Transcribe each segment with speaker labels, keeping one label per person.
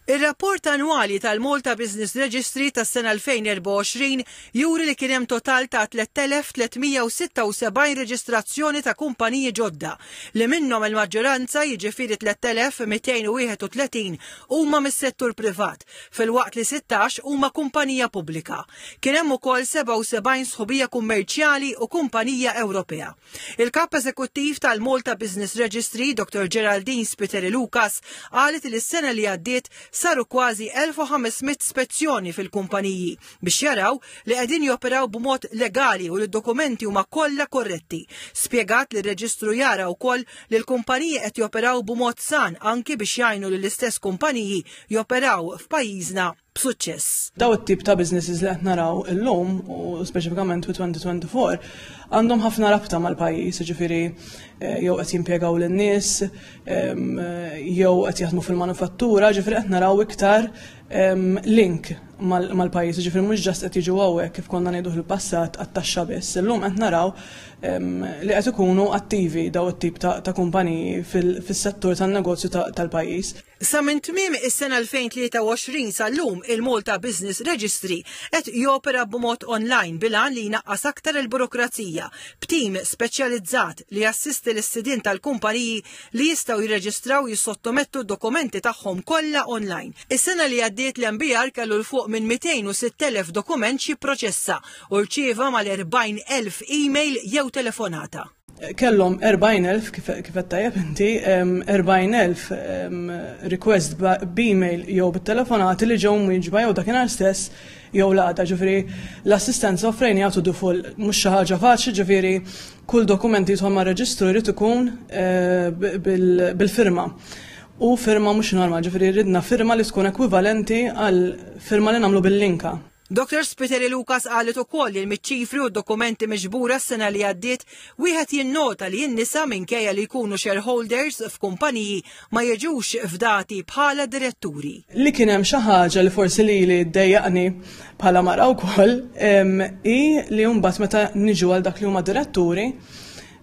Speaker 1: Ir-rapport annwali tal-Malta Business Registry tas-sena 2024 juri li kien hemm total ta' 3376 reġistrazzjoni ta' kumpaniji ġodda li minnhom il-maġġoranza jiġifieri 3231 huma mis-settur privat, filwaqt li 16 huma kumpanija pubblika. Kien hemm ukoll 77 sħubija kummerċjali u kumpanija Ewropea. Il-kap eżekuttiv tal-Malta Business Registry, Dr. Geraldine Spiteri Lucas, qalet li s-sena li għaddiet saru kważi 1500 spezzjoni fil-kumpaniji biex jaraw li qegħdin joperaw b'mod legali u li d-dokumenti huma kollha korretti. Spjegat li r-reġistru jara wkoll li l-kumpaniji qed joperaw b'mod san anki biex jgħinu li l-istess kumpaniji joperaw f'pajjiżna b'suċċess.
Speaker 2: Daw it-tip ta' businesses li qed naraw illum u speċifikament fi 2024 għandhom ħafna rabta mal-pajjiż, jiġifieri jew qed jimpjegaw lin-nies, jew qed jaħdmu fil-manufattura, ġifieri qed naraw iktar link mal-pajjiż, ġifieri mhux ġast qed jiġu hawnhekk kif konna ngħidu fil-passat għat-taxxa biss. Illum qed naraw li qed ikunu attivi daw it-tip ta' kumpaniji fis-settur tan-negozju tal-pajjiż.
Speaker 1: Sa minn tmiem is-sena 2023 sal-lum il-Malta Business Registry qed jopera b'mod online bilan li jnaqqas aktar il-burokrazija b'tim speċjalizzat li jassisti l-istudien tal-kumpaniji li jistgħu jirreġistraw jissottomettu d-dokumenti tagħhom kollha online. Is-sena li għaddiet l-MBR kellu l fuq minn 206,000 dokument jipproċessa u rċieva mal-40,000 email jew telefonata.
Speaker 2: Kellhom 40,000 kif qed tajjeb inti 40,000 request b'email jew bit-telefonati li ġew mwieġba jew dakinhar stess jew l-għada, ġifieri l-assistenza offrejn jagħtu dufol mhux xi ħaġa faċli, ġifieri kull dokument jidħol mar-reġistru jrid ikun bil-firma. U firma mhux normal, ġifieri ridna firma li tkun ekwivalenti għal firma li nagħmlu bil-linka.
Speaker 1: Dr. Spiteri Lucas qalet ukoll li l-miċċifri u d-dokumenti miġbura s-sena li għaddiet wieħed jinnota li n-nisa minkejja li jkunu shareholders f'kumpaniji ma jiġux f'dati bħala diretturi.
Speaker 2: Li kien hemm xi ħaġa li forsi li ddejjaqni bħala mara wkoll hi li mbagħad meta niġu għal dak li huma diretturi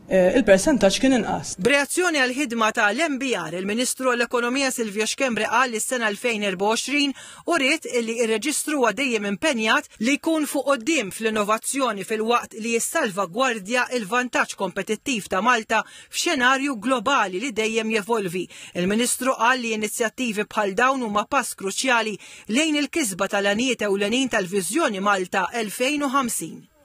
Speaker 2: il-persentaġġ kien inqas.
Speaker 1: B'reazzjoni għal ħidma tal-MBR, il-Ministru għall-Ekonomija Silvio Xkembri qal li s-sena 2024 uriet li r-reġistru huwa dejjem impenjat li jkun fuq quddiem fl-innovazzjoni fil-waqt li jissalvagwardja il-vantaġġ kompetittiv ta' Malta f'xenarju globali li dejjem jevolvi. Il-Ministru qal li inizjattivi bħal dawn huma pass kruċjali lejn il-kisba tal-għanijiet ewlenin tal-Viżjoni Malta 2050.